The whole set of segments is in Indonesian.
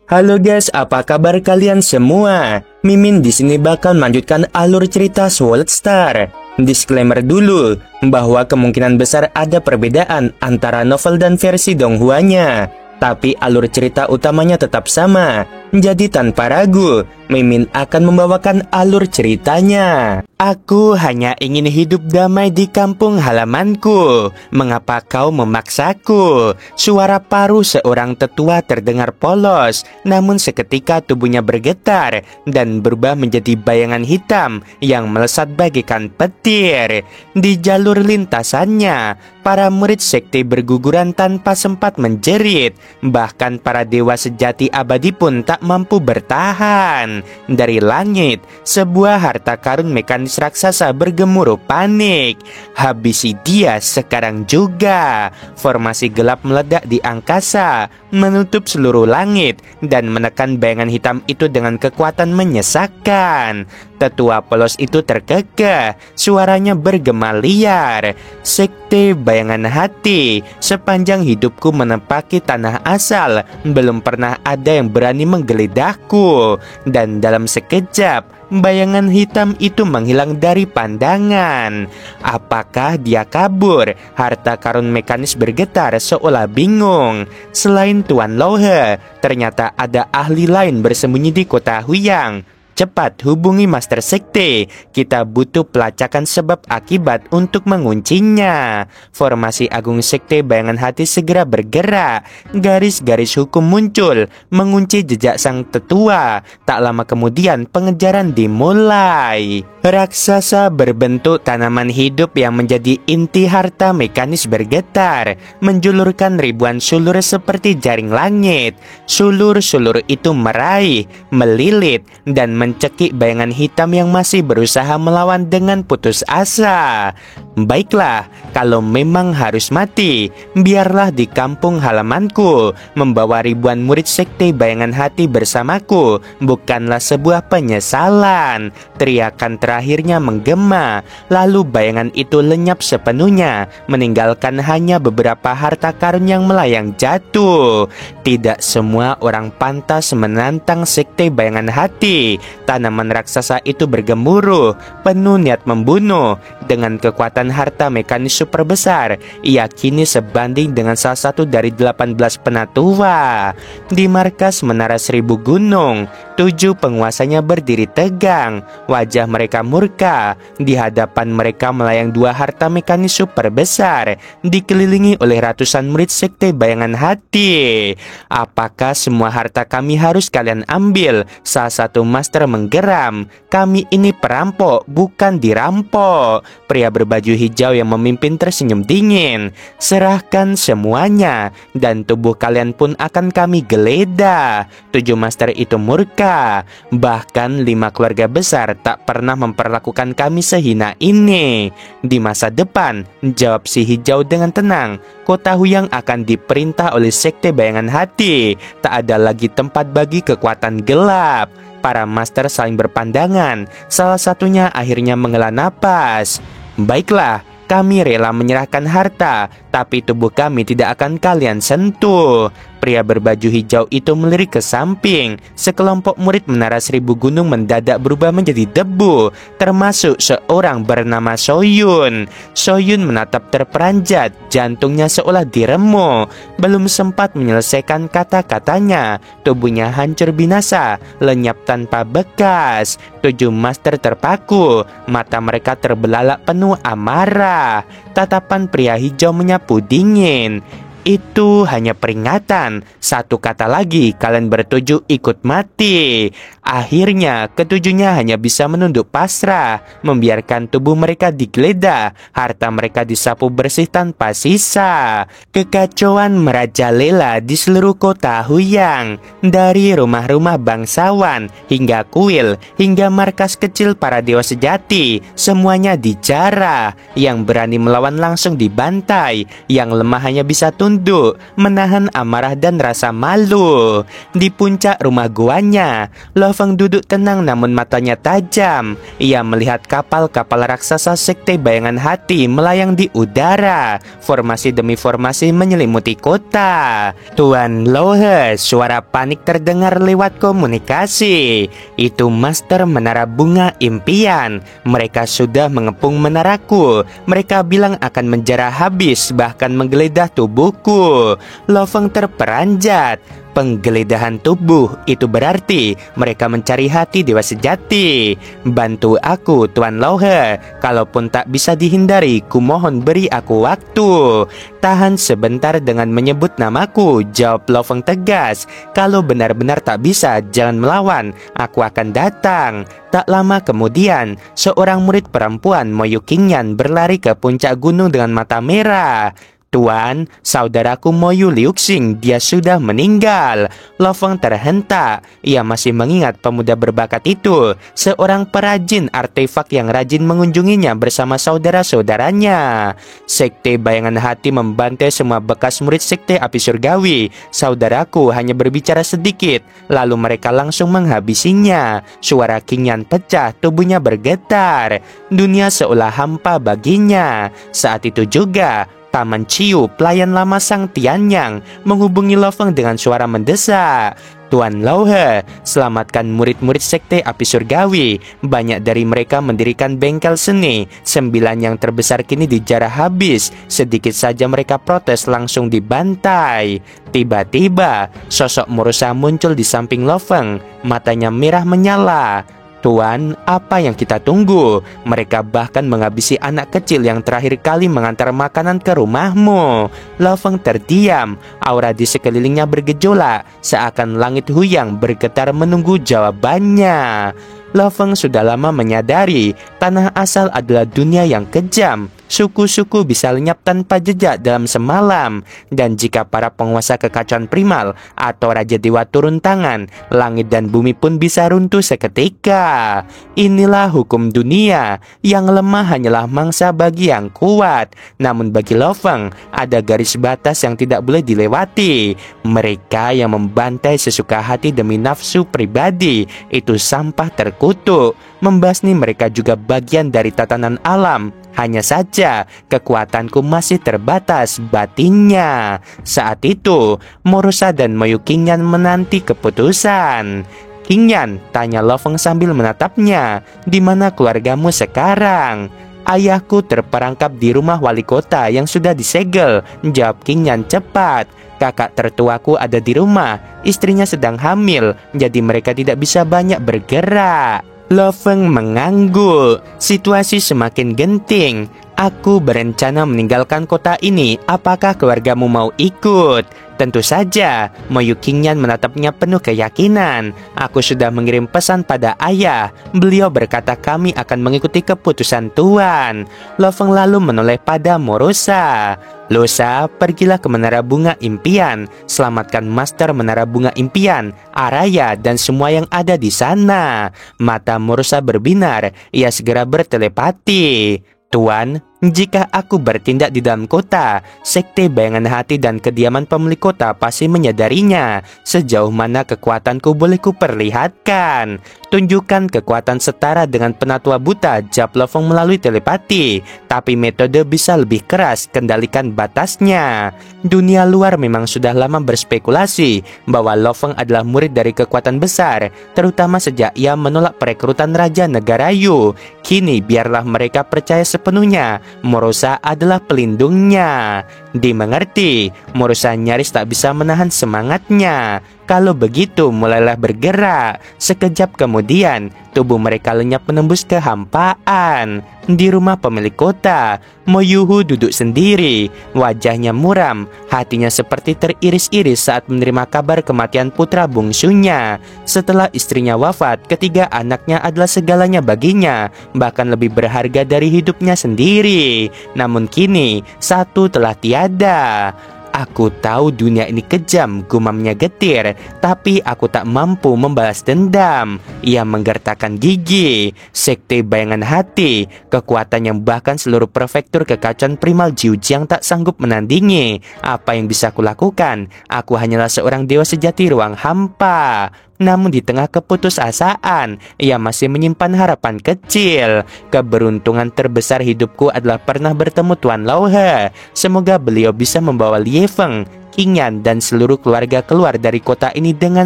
Halo guys, apa kabar kalian semua? Mimin di sini bakal melanjutkan alur cerita Sword Star. Disclaimer dulu bahwa kemungkinan besar ada perbedaan antara novel dan versi Donghuanya, tapi alur cerita utamanya tetap sama. Jadi tanpa ragu, Mimin akan membawakan alur ceritanya. Aku hanya ingin hidup damai di kampung halamanku. Mengapa kau memaksaku? Suara paruh seorang tetua terdengar polos, namun seketika tubuhnya bergetar dan berubah menjadi bayangan hitam yang melesat bagaikan petir. Di jalur lintasannya, para murid sekte berguguran tanpa sempat menjerit. Bahkan para dewa sejati abadi pun tak mampu bertahan. Dari langit, sebuah harta karun mekanis raksasa bergemuruh panik. Habisi dia sekarang juga. Formasi gelap meledak di angkasa, menutup seluruh langit dan menekan bayangan hitam itu dengan kekuatan menyesakkan. Tetua polos itu terkekeh, suaranya bergema liar. Sekte bayangan hati, sepanjang hidupku menempaki tanah asal, belum pernah ada yang berani menggeledah,ku. Dan dalam sekejap, bayangan hitam itu menghilang dari pandangan. Apakah dia kabur? Harta karun mekanis bergetar seolah bingung. Selain Tuan Lohe, ternyata ada ahli lain bersembunyi di kota Huyang. Cepat hubungi Master Sekte. Kita butuh pelacakan sebab akibat untuk menguncinya. Formasi Agung Sekte Bayangan Hati segera bergerak. Garis-garis hukum muncul, mengunci jejak sang tetua. Tak lama kemudian pengejaran dimulai. Raksasa berbentuk tanaman hidup yang menjadi inti harta mekanis bergetar, menjulurkan ribuan sulur seperti jaring langit. Sulur-sulur itu meraih, melilit, dan mencekik bayangan hitam yang masih berusaha melawan dengan putus asa. Baiklah, kalau memang harus mati, biarlah di kampung halamanku. Membawa ribuan murid sekte bayangan hati bersamaku bukanlah sebuah penyesalan. Teriakan terakhirnya menggema, lalu bayangan itu lenyap sepenuhnya, meninggalkan hanya beberapa harta karun yang melayang jatuh. Tidak semua orang pantas menantang sekte bayangan hati. Tanaman raksasa itu bergemuruh, penuh niat membunuh. Dengan kekuatan harta mekanis super besar, ia kini sebanding dengan salah satu dari 18 penatua. Di markas Menara Seribu Gunung, 7 penguasanya berdiri tegang. Wajah mereka murka. Di hadapan mereka melayang 2 harta mekanis super besar, dikelilingi oleh ratusan murid sekte bayangan hati. Apakah semua harta kami harus kalian ambil? Salah satu master menggeram. Kami ini perampok, bukan dirampok. Pria berbaju hijau yang memimpin tersenyum dingin. Serahkan semuanya, dan tubuh kalian pun akan kami geledah. 7 master itu murka. Bahkan 5 keluarga besar tak pernah memperlakukan kami sehina ini. Di masa depan, jawab si hijau dengan tenang, kota Huyang akan diperintah oleh sekte bayangan hati. Tak ada lagi tempat bagi kekuatan gelap. Para master saling berpandangan. Salah satunya akhirnya menghela napas. Baiklah, kami rela menyerahkan harta, tapi tubuh kami tidak akan kalian sentuh. Pria berbaju hijau itu melirik ke samping. Sekelompok murid Menara Seribu Gunung mendadak berubah menjadi debu, termasuk seorang bernama Soyun. Soyun menatap terperanjat, jantungnya seolah diremuk. Belum sempat menyelesaikan kata-katanya, tubuhnya hancur binasa, lenyap tanpa bekas. 7 master terpaku, mata mereka terbelalak penuh amarah. Tatapan pria hijau menyapu dingin. Itu hanya peringatan. Satu kata lagi, kalian bertujuh ikut mati. Akhirnya, ketujuhnya hanya bisa menunduk pasrah, membiarkan tubuh mereka digeledah, harta mereka disapu bersih tanpa sisa. Kekacauan merajalela di seluruh kota Huyang, dari rumah-rumah bangsawan hingga kuil, hingga markas kecil para dewa sejati. Semuanya dijarah. Yang berani melawan langsung dibantai, yang lemah hanya bisa tunduk menunduk, menahan amarah dan rasa malu. Di puncak rumah guanya, Lo Feng duduk tenang namun matanya tajam. Ia melihat kapal-kapal raksasa sekte bayangan hati melayang di udara. Formasi demi formasi menyelimuti kota. Tuan Lohe, suara panik terdengar lewat komunikasi. Itu Master Menara Bunga Impian. Mereka sudah mengepung menaraku. Mereka bilang akan menjarah habis, bahkan menggeledah tubuhku. Lo Feng terperanjat. Penggeledahan tubuh itu berarti mereka mencari hati dewa sejati. Bantu aku, Tuan Lohe. Kalaupun tak bisa dihindari, kumohon beri aku waktu. Tahan sebentar dengan menyebut namaku, jawab Lo Feng tegas. Kalau benar-benar tak bisa, jangan melawan. Aku akan datang. Tak lama kemudian, seorang murid perempuan Mo Yuqingyan berlari ke puncak gunung dengan mata merah. Tuan, saudaraku Moyu Liuxing, dia sudah meninggal. Lo Feng terhentak. Ia masih mengingat pemuda berbakat itu, seorang perajin artefak yang rajin mengunjunginya bersama saudara-saudaranya. Sekte Bayangan Hati membantai semua bekas murid Sekte Api Surgawi. Saudaraku hanya berbicara sedikit, lalu mereka langsung menghabisinya. Suara Qingyan pecah, tubuhnya bergetar. Dunia seolah hampa baginya. Saat itu juga Taman Ciu, pelayan lama Sang Tianyang, menghubungi Lo Feng dengan suara mendesak. Tuan Lohe, selamatkan murid-murid Sekte Api Surgawi. Banyak dari mereka mendirikan bengkel seni. 9 yang terbesar kini dijarah habis. Sedikit saja mereka protes langsung dibantai. Tiba-tiba, sosok Murusa muncul di samping Lo Feng. Matanya merah menyala. Tuan, apa yang kita tunggu? Mereka bahkan menghabisi anak kecil yang terakhir kali mengantar makanan ke rumahmu. Lo Feng terdiam. Aura di sekelilingnya bergejolak, seakan langit huyang bergetar menunggu jawabannya. Lo Feng sudah lama menyadari tanah asal adalah dunia yang kejam. Suku-suku bisa lenyap tanpa jejak dalam semalam. Dan jika para penguasa kekacauan primal atau Raja Dewa turun tangan, langit dan bumi pun bisa runtuh seketika. Inilah hukum dunia. Yang lemah hanyalah mangsa bagi yang kuat. Namun bagi Lo Feng, ada garis batas yang tidak boleh dilewati. Mereka yang membantai sesuka hati demi nafsu pribadi, itu sampah terkutuk. Membasmi mereka juga bagian dari tatanan alam. Hanya saja kekuatanku masih terbatas batinnya. Saat itu Murusa dan Mo Yuqingyan menanti keputusan. Qingyan, tanya Lo Feng sambil menatapnya. Di mana keluargamu sekarang? Ayahku terperangkap di rumah wali kota yang sudah disegel, jawab Qingyan cepat. Kakak tertuaku ada di rumah, istrinya sedang hamil, jadi mereka tidak bisa banyak bergerak. Lo Feng mengangguk. Situasi semakin genting. Aku berencana meninggalkan kota ini. Apakah keluargamu mau ikut? Tentu saja. Mo Yuqingyan menatapnya penuh keyakinan. Aku sudah mengirim pesan pada ayah. Beliau berkata kami akan mengikuti keputusan Tuan. Lo Feng lalu menoleh pada Murusa. Losa, pergilah ke Menara Bunga Impian. Selamatkan Master Menara Bunga Impian, Araya, dan semua yang ada di sana. Mata Murusa berbinar. Ia segera bertelepati. Tuan, jika aku bertindak di dalam kota, Sekte Bayangan Hati dan kediaman pemilik kota pasti menyadarinya. Sejauh mana kekuatanku boleh kuperlihatkan? Tunjukkan kekuatan setara dengan penatua buta, jawab Lo Feng melalui telepati. Tapi metode bisa lebih keras, kendalikan batasnya. Dunia luar memang sudah lama berspekulasi bahwa Lo Feng adalah murid dari kekuatan besar, terutama sejak ia menolak perekrutan Raja Negara Yu. Kini biarlah mereka percaya sepenuhnya Murusa adalah pelindungnya. Dimengerti, Murusa nyaris tak bisa menahan semangatnya. Kalau begitu, mulailah bergerak. Sekejap kemudian, tubuh mereka lenyap menembus kehampaan. Di rumah pemilik kota, Mo Yuhu duduk sendiri. Wajahnya muram, hatinya seperti teriris-iris saat menerima kabar kematian putra bungsunya. Setelah istrinya wafat, ketiga anaknya adalah segalanya baginya, bahkan lebih berharga dari hidupnya sendiri. Namun kini, satu telah tiada. Aku tahu dunia ini kejam, gumamnya getir, tapi aku tak mampu membalas dendam. Ia menggertakkan gigi. Sekte bayangan hati, kekuatan yang bahkan seluruh prefektur kekacauan primal Jiujiang tak sanggup menandingi. Apa yang bisa kulakukan? Aku hanyalah seorang dewa sejati ruang hampa. Namun di tengah keputusasaan, ia masih menyimpan harapan kecil. Keberuntungan terbesar hidupku adalah pernah bertemu Tuan Lauhe. Semoga beliau bisa membawa Liefeng, Qingyan, dan seluruh keluarga keluar dari kota ini dengan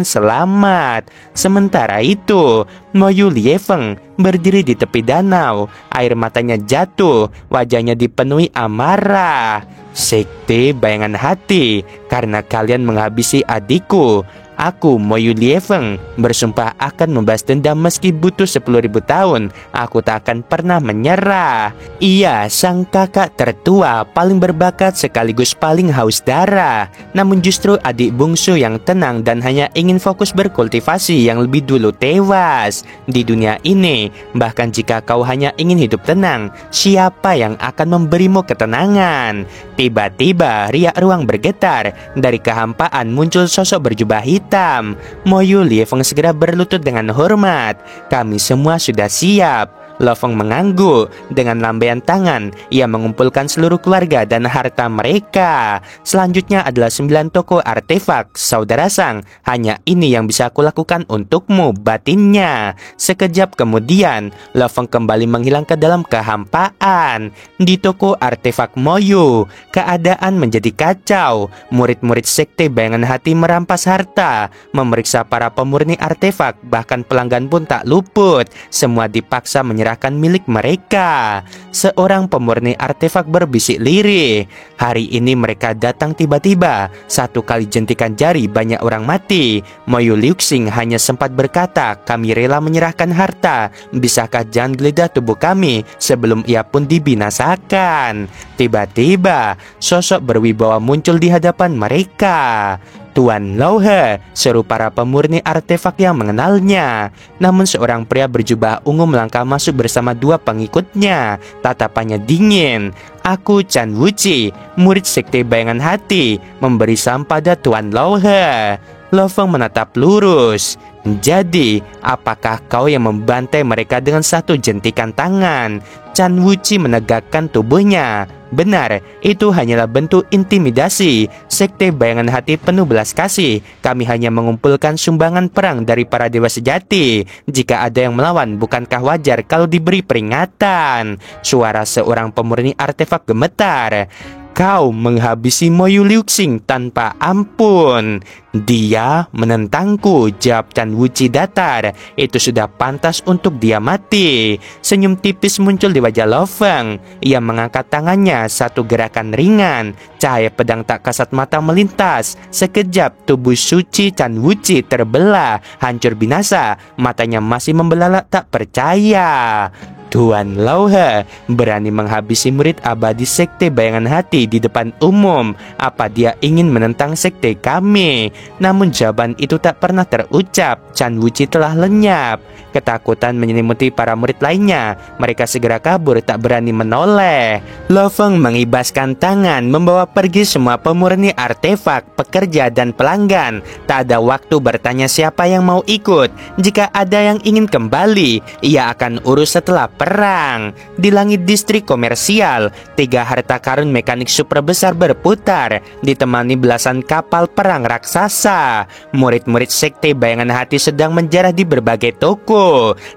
selamat. Sementara itu, Moyu Liefeng berdiri di tepi danau. Air matanya jatuh, wajahnya dipenuhi amarah. Sekte bayangan hati, karena kalian menghabisi adikku, aku, Moyu Liefeng, bersumpah akan membalas dendam meski butuh 10.000 tahun. Aku tak akan pernah menyerah. Ia sang kakak tertua, paling berbakat sekaligus paling haus darah. Namun justru adik bungsu yang tenang dan hanya ingin fokus berkultivasi yang lebih dulu tewas. Di dunia ini, bahkan jika kau hanya ingin hidup tenang, siapa yang akan memberimu ketenangan? Tiba-tiba riak ruang bergetar. Dari kehampaan muncul sosok berjubah hitam. Moyu Liefeng segera berlutut dengan hormat. Kami semua sudah siap. Lofeng mengangguk. Dengan lambaian tangan, ia mengumpulkan seluruh keluarga dan harta mereka. Selanjutnya adalah 9 toko artefak. Saudara sang, hanya ini yang bisa aku lakukan untukmu, batinnya. Sekejap kemudian, Lofeng kembali menghilang ke dalam kehampaan. Di toko artefak Moyu, keadaan menjadi kacau. Murid-murid sekte bayangan hati merampas harta, memeriksa para pemurni artefak, bahkan pelanggan pun tak luput. Semua dipaksa menyerahkan milik mereka. Seorang pemurni artefak berbisik lirih. Hari ini mereka datang tiba-tiba. Satu kali jentikan jari banyak orang mati. Moyu Liuxing hanya sempat berkata, kami rela menyerahkan harta. Bisakah jangan geledah tubuh kami sebelum ia pun dibinasakan? Tiba-tiba sosok berwibawa muncul di hadapan mereka. Tuan Lauhe, seru para pemurni artefak yang mengenalnya. Namun seorang pria berjubah ungu melangkah masuk bersama 2 pengikutnya. Tatapannya dingin. Aku Chan Wuci, murid sekte bayangan hati, memberi salam pada Tuan Lauhe. Lofeng menatap lurus. Jadi, apakah kau yang membantai mereka dengan satu jentikan tangan? Chan Wuci menegakkan tubuhnya. Benar, itu hanyalah bentuk intimidasi. Sekte bayangan hati penuh belas kasih. Kami hanya mengumpulkan sumbangan perang dari para dewa sejati. Jika ada yang melawan, bukankah wajar kalau diberi peringatan? Suara seorang pemurni artefak gemetar. Kau menghabisi Moyu Liuxing tanpa ampun. Dia menentangku, jawab Chan Wuci datar. Itu sudah pantas untuk dia mati. Senyum tipis muncul di wajah Lofeng. Ia mengangkat tangannya, satu gerakan ringan. Cahaya pedang tak kasat mata melintas. Sekejap tubuh suci Chan Wuci terbelah, hancur binasa. Matanya masih membelalak tak percaya. Tuan Lauhe berani menghabisi murid abadi sekte bayangan hati di depan umum. Apa dia ingin menentang sekte kami? Namun jawaban itu tak pernah terucap. Chan Wuci telah lenyap. Ketakutan menyelimuti para murid lainnya. Mereka segera kabur, tak berani menoleh. Lofeng mengibaskan tangan, membawa pergi semua pemurni artefak, pekerja, dan pelanggan. Tak ada waktu bertanya siapa yang mau ikut. Jika ada yang ingin kembali, ia akan urus setelah perang. Di langit distrik komersial, 3 harta karun mekanik super besar berputar, ditemani belasan kapal perang raksasa. Murid-murid sekte bayangan hati sedang menjarah di berbagai toko.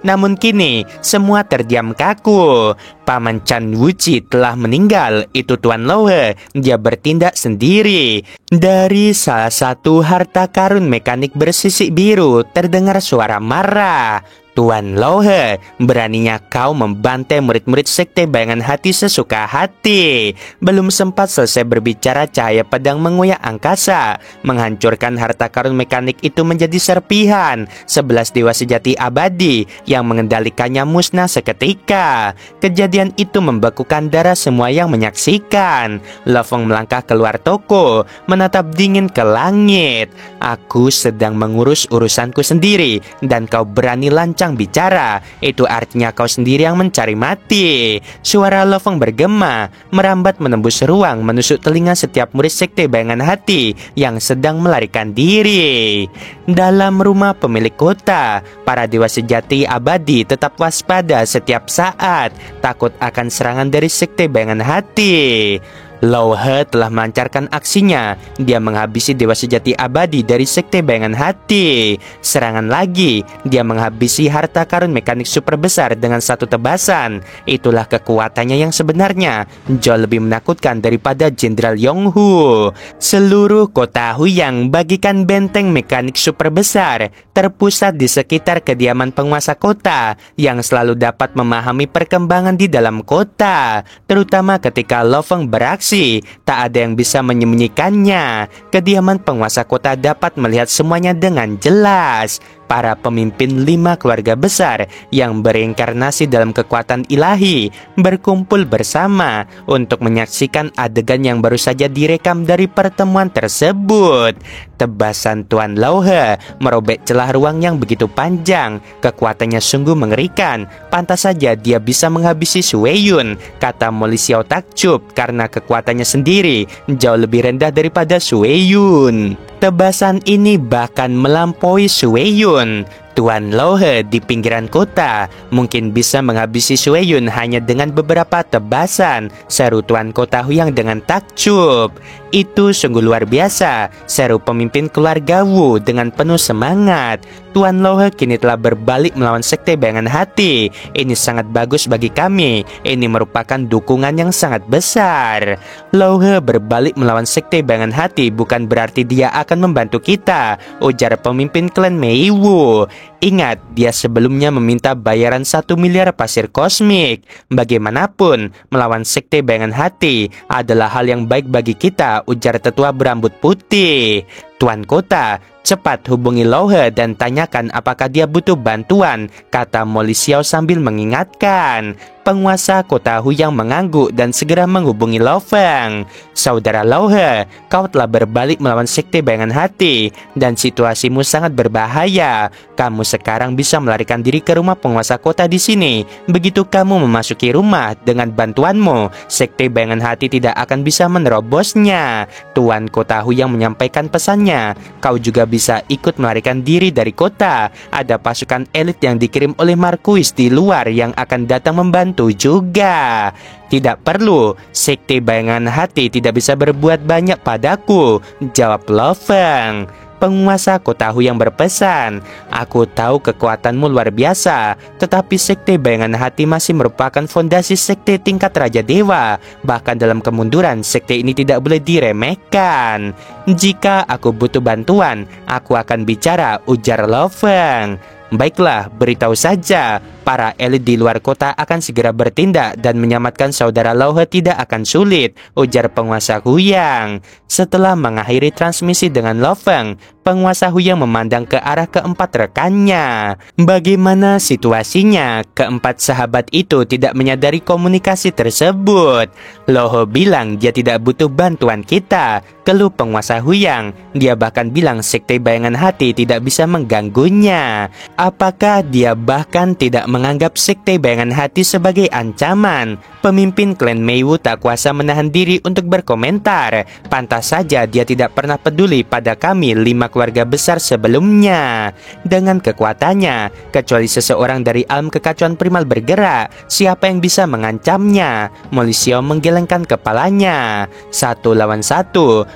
Namun kini semua terdiam kaku. Paman Chan Wuci telah meninggal. Itu Tuan Lauhe. Dia bertindak sendiri. Dari salah satu harta karun mekanik bersisik biru terdengar suara marah. Tuan Lauhe, beraninya kau membantai murid-murid sekte bayangan hati sesuka hati. Belum sempat selesai berbicara, cahaya pedang mengoyak angkasa, menghancurkan harta karun mekanik itu menjadi serpihan. 11 dewa sejati abadi yang mengendalikannya musnah seketika. Kejadian itu membekukan darah semua yang menyaksikan. Lofeng melangkah keluar toko, menatap dingin ke langit. Aku sedang mengurus urusanku sendiri, dan kau berani lancang sang bicara, itu artinya kau sendiri yang mencari mati. Suara Lo Feng bergema, merambat menembus ruang, menusuk telinga setiap murid sekte bayangan hati yang sedang melarikan diri. Dalam rumah pemilik kota, para dewa sejati abadi tetap waspada setiap saat, takut akan serangan dari sekte bayangan hati. Lao He telah melancarkan aksinya. Dia menghabisi dewa sejati abadi dari sekte bayangan hati. Serangan lagi, dia menghabisi harta karun mekanik super besar dengan satu tebasan. Itulah kekuatannya yang sebenarnya, jauh lebih menakutkan daripada Jenderal Yonghu. Seluruh kota Huyang bagikan benteng mekanik super besar, terpusat di sekitar kediaman penguasa kota yang selalu dapat memahami perkembangan di dalam kota, terutama ketika Lo Feng beraksi. Tak ada yang bisa menyembunyikannya. Kediaman penguasa kota dapat melihat semuanya dengan jelas. Para pemimpin 5 keluarga besar yang berinkarnasi dalam kekuatan ilahi berkumpul bersama untuk menyaksikan adegan yang baru saja direkam dari pertemuan tersebut. Tebasan Tuan Lao He merobek celah ruang yang begitu panjang. Kekuatannya sungguh mengerikan. Pantas saja dia bisa menghabisi Sui Yun, kata Molly Xiao takjub karena kekuatannya sendiri jauh lebih rendah daripada Sui Yun. Tebasan ini bahkan melampaui Sui Yun. Tuan Lao He di pinggiran kota mungkin bisa menghabisi Sui Yun hanya dengan beberapa tebasan, seru Tuan Kota Huyang dengan takjub. Itu sungguh luar biasa, seru pemimpin keluarga Wu dengan penuh semangat. Tuan Lao He kini telah berbalik melawan sekte bayangan hati. Ini sangat bagus bagi kami. Ini merupakan dukungan yang sangat besar. Lao He berbalik melawan sekte bayangan hati bukan berarti dia akan membantu kita, ujar pemimpin klan Mei Wu. Ingat, dia sebelumnya meminta bayaran 1 miliar pasir kosmik. Bagaimanapun, melawan sekte bayangan hati adalah hal yang baik bagi kita, ujar tetua berambut putih. Tuan Kota, cepat hubungi Lao He dan tanyakan apakah dia butuh bantuan, kata Molly Xiao sambil mengingatkan. Penguasa kota Huyang mengangguk dan segera menghubungi Lo Feng. Saudara Lao He, kau telah berbalik melawan sekte bayangan hati dan situasimu sangat berbahaya. Kamu sekarang bisa melarikan diri ke rumah penguasa kota di sini. Begitu kamu memasuki rumah, dengan bantuanmu, sekte bayangan hati tidak akan bisa menerobosnya. Tuan Kota Huyang menyampaikan pesannya. Kau juga bisa ikut melarikan diri dari kota. Ada pasukan elit yang dikirim oleh Marquis di luar yang akan datang membantu juga. Tidak perlu, sekte bayangan hati tidak bisa berbuat banyak padaku, jawab Lo Feng. Penguasa kota Huyang berpesan, aku tahu kekuatanmu luar biasa, tetapi sekte bayangan hati masih merupakan fondasi sekte tingkat Raja Dewa. Bahkan dalam kemunduran, sekte ini tidak boleh diremehkan. Jika aku butuh bantuan, aku akan bicara, ujar Lo Feng. Baiklah, beritahu saja. Para elit di luar kota akan segera bertindak dan menyelamatkan saudara Lao He tidak akan sulit, ujar penguasa Huyang. Setelah mengakhiri transmisi dengan Lo Feng, penguasa Huyang memandang ke arah keempat rekannya. Bagaimana situasinya? Keempat sahabat itu tidak menyadari komunikasi tersebut. Lo He bilang dia tidak butuh bantuan kita, keluh penguasa Huyang. Dia bahkan bilang sekte bayangan hati tidak bisa mengganggunya. Apakah dia bahkan tidak menganggap sekte bayangan hati sebagai ancaman? Pemimpin klan Mei Wu tak kuasa menahan diri untuk berkomentar. Pantas saja dia tidak pernah peduli pada kami 5 keluarga besar sebelumnya. Dengan kekuatannya, kecuali seseorang dari alam kekacauan primal bergerak, siapa yang bisa mengancamnya? Molly Xiao menggelengkan kepalanya. 1 lawan 1,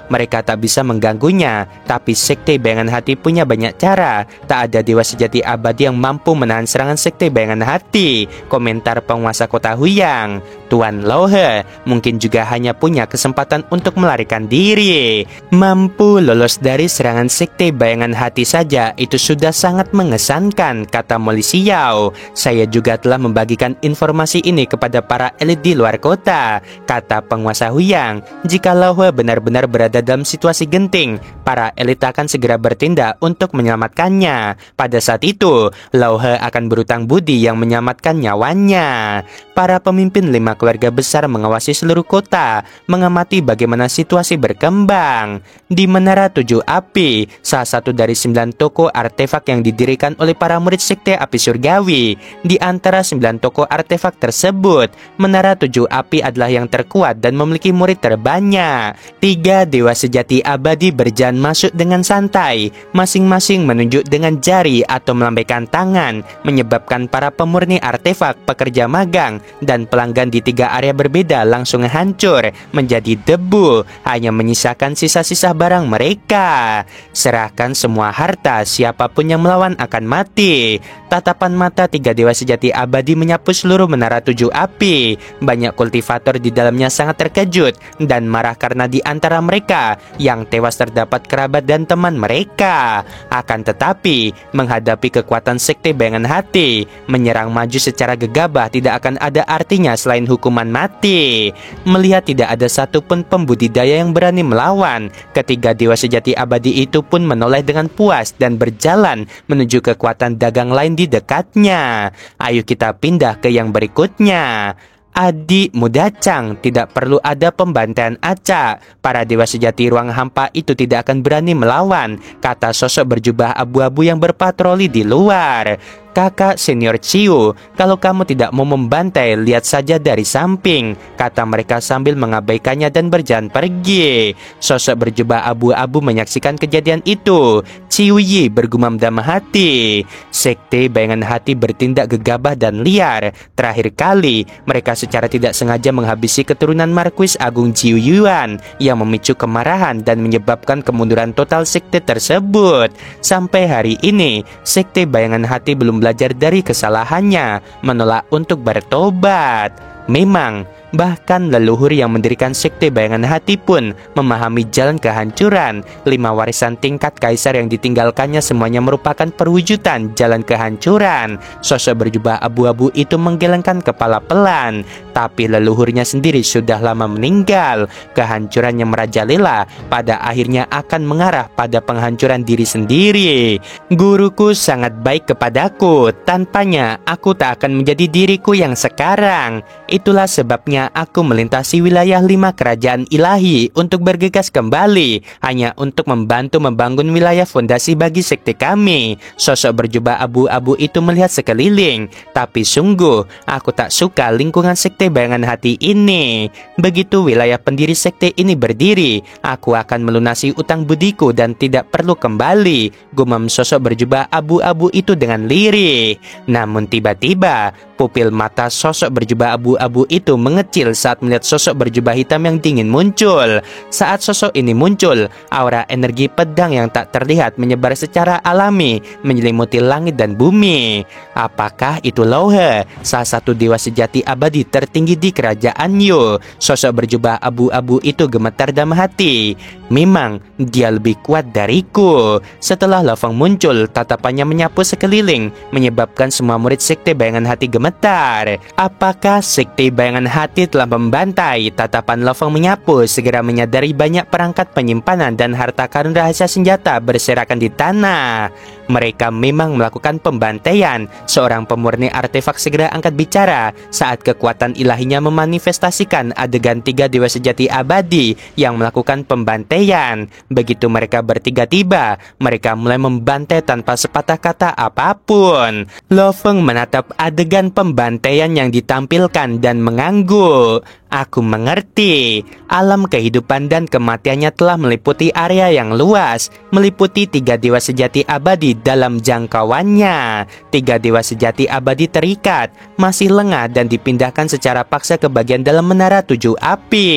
mereka tak bisa mengganggunya. Tapi sekte bayangan hati punya banyak cara. Tak ada dewa sejati abadi yang mampu menahan serangan sekte bayangan hati, komentar penguasa kota Huyang. Tuan Lao He mungkin juga hanya punya kesempatan untuk melarikan diri. Mampu lolos dari serangan sekte bayangan hati saja itu sudah sangat mengesankan, kata Molly Xiao. Saya juga telah membagikan informasi ini kepada para elit di luar kota, kata penguasa Huyang. Jika Lao He benar-benar berada dalam situasi genting, para elit akan segera bertindak untuk menyelamatkannya. Pada saat itu, Lao He akan berutang budi yang menyelamatkan nyawanya. Para pemimpin 5 keluarga besar mengawasi seluruh kota, mengamati bagaimana situasi berkembang. Di Menara 7 Api, salah satu dari 9 toko artefak yang didirikan oleh para murid sekte api surgawi. Di antara 9 toko artefak tersebut, Menara 7 Api adalah yang terkuat dan memiliki murid terbanyak. 3 dewa sejati abadi berjalan masuk dengan santai, masing-masing menunjuk dengan jari atau melambaikan tangan, menyebabkan para pemurni artefak, pekerja magang, dan pelanggan di 3 area berbeda langsung hancur menjadi debu, hanya menyisakan sisa-sisa barang mereka. Serahkan semua harta, siapapun yang melawan akan mati. Tatapan mata 3 dewa sejati abadi menyapu seluruh Menara 7 Api. Banyak kultivator di dalamnya sangat terkejut dan marah karena di antara mereka yang tewas terdapat kerabat dan teman mereka. Akan tetapi, menghadapi kekuatan sekte bayangan hati, menyerang maju secara gegabah tidak akan ada artinya selain hukuman mati. Melihat tidak ada satupun pembudidaya yang berani melawan, ketiga dewa sejati abadi itu pun menoleh dengan puas dan berjalan menuju kekuatan dagang lain di dekatnya. Ayo kita pindah ke yang berikutnya. Adik muda Chang, tidak perlu ada pembantaian acak. Para dewa sejati ruang hampa itu tidak akan berani melawan, kata sosok berjubah abu-abu yang berpatroli di luar. Kakak senior Ciu, kalau kamu tidak mau membantai, lihat saja dari samping, kata mereka sambil mengabaikannya dan berjalan pergi. Sosok berjubah abu-abu menyaksikan kejadian itu. Ciu Yi bergumam dalam hati. Sekte bayangan hati bertindak gegabah dan liar. Terakhir kali, mereka secara tidak sengaja menghabisi keturunan Marquis Agung Jiu Yuan yang memicu kemarahan dan menyebabkan kemunduran total sekte tersebut. Sampai hari ini, sekte bayangan hati belum belajar dari kesalahannya, menolak untuk bertobat. Memang, bahkan leluhur yang mendirikan sekte bayangan hati pun memahami jalan kehancuran. 5 warisan tingkat kaisar yang ditinggalkannya semuanya merupakan perwujudan jalan kehancuran. Sosok berjubah abu-abu itu menggelengkan kepala pelan, tapi leluhurnya sendiri sudah lama meninggal. Kehancuran yang merajalela pada akhirnya akan mengarah pada penghancuran diri sendiri. Guruku sangat baik kepadaku, tanpanya aku tak akan menjadi diriku yang sekarang. Itulah sebabnya aku melintasi wilayah 5 kerajaan ilahi untuk bergegas kembali, hanya untuk membantu membangun wilayah fondasi bagi sekte kami. Sosok berjubah abu-abu itu melihat sekeliling, tapi sungguh aku tak suka lingkungan sekte bayangan hati ini. Begitu wilayah pendiri sekte ini berdiri, aku akan melunasi utang budiku dan tidak perlu kembali, gumam sosok berjubah abu-abu itu dengan lirih. Namun tiba-tiba pupil mata sosok berjubah abu-abu itu mengecil saat melihat sosok berjubah hitam yang dingin muncul. Saat sosok ini muncul, aura energi pedang yang tak terlihat menyebar secara alami, menyelimuti langit dan bumi. Apakah itu Lauhe, salah satu dewa sejati abadi tertinggi di kerajaan Yu? Sosok berjubah abu-abu itu gemetar dalam hati. Memang, dia lebih kuat dariku. Setelah Lafeng muncul, tatapannya menyapu sekeliling, menyebabkan semua murid sekte bayangan hati gemetar. Apakah sekte bayangan hati telah membantai? Tatapan Lafeng menyapu, segera menyadari banyak perangkat penyimpanan dan harta karun rahasia senjata berserakan di tanah. Mereka memang melakukan pembantaian. Seorang pemurni artefak segera angkat bicara saat kekuatan ilahinya memanifestasikan adegan 3 dewa sejati abadi yang melakukan pembantaian. Begitu mereka bertiga tiba, mereka mulai membantai tanpa sepatah kata apapun. Lofeng menatap adegan pembantaian yang ditampilkan dan mengangguk. Aku mengerti. Alam kehidupan dan kematiannya telah meliputi area yang luas, meliputi 3 dewa sejati abadi dalam jangkauannya. 3 dewa sejati abadi terikat, masih lengah dan dipindahkan secara paksa ke bagian dalam Menara 7 Api.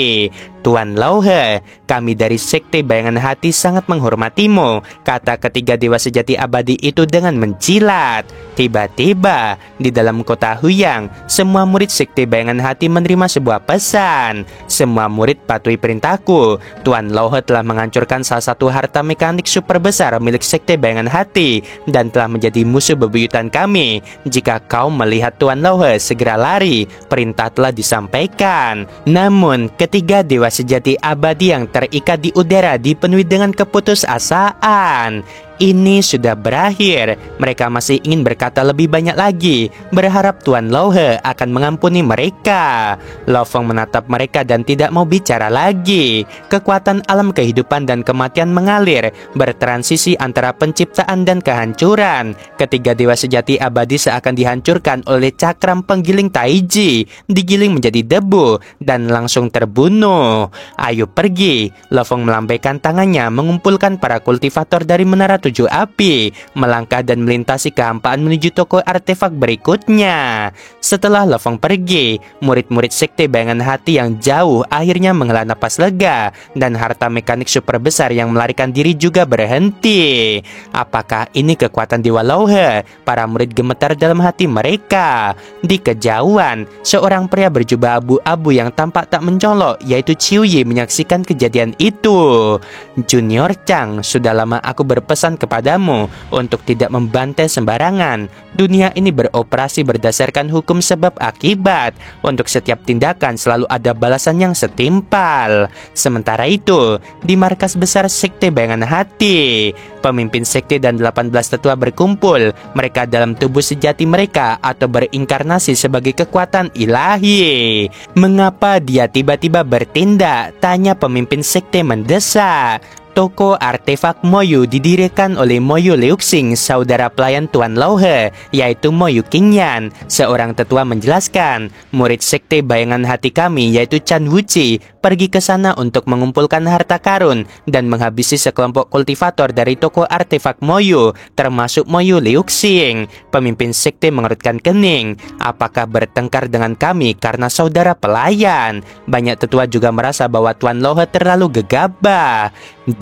Tuan Lauhe, kami dari sekte bayangan hati sangat menghormatimu, kata ketiga dewa sejati abadi itu dengan mencilat. Tiba-tiba, di dalam kota Huyang, semua murid sekte bayangan hati menerima sebuah pesan. Semua murid patuhi perintahku. Tuan Lauhe telah menghancurkan salah satu harta mekanik super besar milik sekte bayangan hati dan telah menjadi musuh bebuyutan kami. Jika kau melihat Tuan Lauhe, segera lari. Perintah telah disampaikan. Namun, ketiga dewa sejati abadi yang terikat di udara dipenuhi dengan keputusasaan. ini sudah berakhir. Mereka masih ingin berkata lebih banyak lagi, berharap Tuan Lauhe akan mengampuni mereka. Lo Fong menatap mereka dan tidak mau bicara lagi. Kekuatan alam kehidupan dan kematian mengalir, bertransisi antara penciptaan dan kehancuran. Ketiga dewa sejati abadi seakan dihancurkan oleh cakram penggiling Taiji, digiling menjadi debu dan langsung terbunuh. Ayo pergi. Lo Fong melambaikan tangannya mengumpulkan para kultivator dari Menara Tujuh Api, melangkah dan melintasi kehampaan menuju toko artefak berikutnya. Setelah Lo Fong pergi, murid-murid sekte bayangan hati yang jauh akhirnya menghela napas lega, dan harta mekanik super besar yang melarikan diri juga berhenti. Apakah ini kekuatan Dewa Lauhe? Para murid gemetar dalam hati mereka. Di kejauhan, seorang pria berjubah abu-abu yang tampak tak mencolok, yaitu Chiu Yi, menyaksikan kejadian itu. Junior Chang, sudah lama aku berpesan kepadamu untuk tidak membantai sembarangan. Dunia ini beroperasi berdasarkan hukum sebab akibat. Untuk setiap tindakan selalu ada balasan yang setimpal. Sementara itu, di markas besar sekte bayangan hati, pemimpin sekte dan 18 tetua berkumpul. Mereka dalam tubuh sejati mereka atau berinkarnasi sebagai kekuatan ilahi. Mengapa dia tiba-tiba bertindak? Tanya pemimpin sekte mendesak. Toko artefak Moyu didirikan oleh Moyu Liuxing, saudara pelayan Tuan Lauhe, yaitu Moyu Qingyan. Seorang tetua menjelaskan, murid sekte bayangan hati kami, yaitu Chan Wuchi, pergi ke sana untuk mengumpulkan harta karun dan menghabisi sekelompok kultivator dari toko artefak Moyu, termasuk Moyu Liuxing. Pemimpin sekte mengerutkan kening. Apakah bertengkar dengan kami karena saudara pelayan? Banyak tetua juga merasa bahwa Tuan Lauhe terlalu gegabah.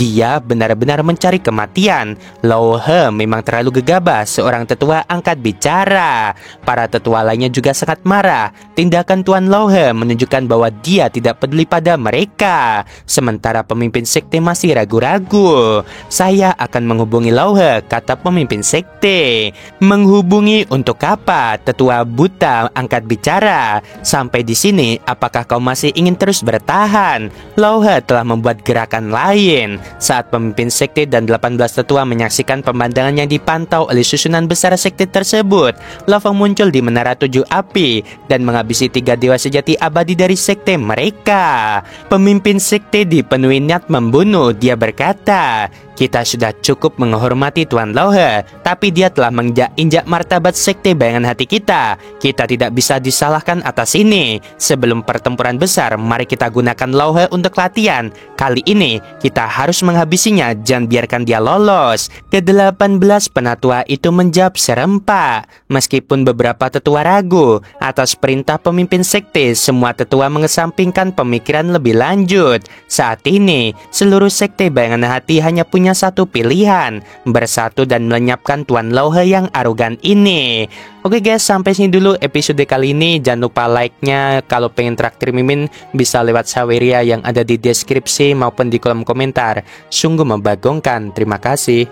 Dia benar-benar mencari kematian. Lauhe memang terlalu gegabah. Seorang tetua angkat bicara. Para tetua lainnya juga sangat marah. Tindakan Tuan Lauhe menunjukkan bahwa dia tidak peduli pada mereka. Sementara pemimpin sekte masih ragu-ragu. Saya akan menghubungi Lauhe, kata pemimpin sekte. Menghubungi untuk apa? Tetua buta angkat bicara. Sampai di sini, apakah kau masih ingin terus bertahan? Lauhe telah membuat gerakan lain. Saat pemimpin sekte dan 18 tetua menyaksikan pemandangan yang dipantau oleh susunan besar sekte tersebut, Lo Fong muncul di Menara Tujuh Api dan menghabisi 3 dewa sejati abadi dari sekte mereka. Pemimpin sekte dipenuhi niat membunuh. Dia berkata, kita sudah cukup menghormati Tuan Lauhe, tapi dia telah menginjak martabat sekte bayangan hati kita. Kita tidak bisa disalahkan atas ini. Sebelum pertempuran besar, mari kita gunakan Lauhe untuk latihan. Kali ini, kita harus menghabisinya, jangan biarkan dia lolos. Ke-18 penatua itu menjawab serempak. Meskipun beberapa tetua ragu, atas perintah pemimpin sekte, semua tetua mengesampingkan pemikiran lebih lanjut. Saat ini, seluruh sekte bayangan hati hanya punya satu pilihan, bersatu dan melenyapkan Tuan Lauhe yang arogan ini. Oke guys, sampai sini dulu episode kali ini. Jangan lupa like-nya. Kalau pengen traktir Mimin, bisa lewat Saweria yang ada di deskripsi maupun di kolom komentar. Sungguh membagongkan. Terima kasih.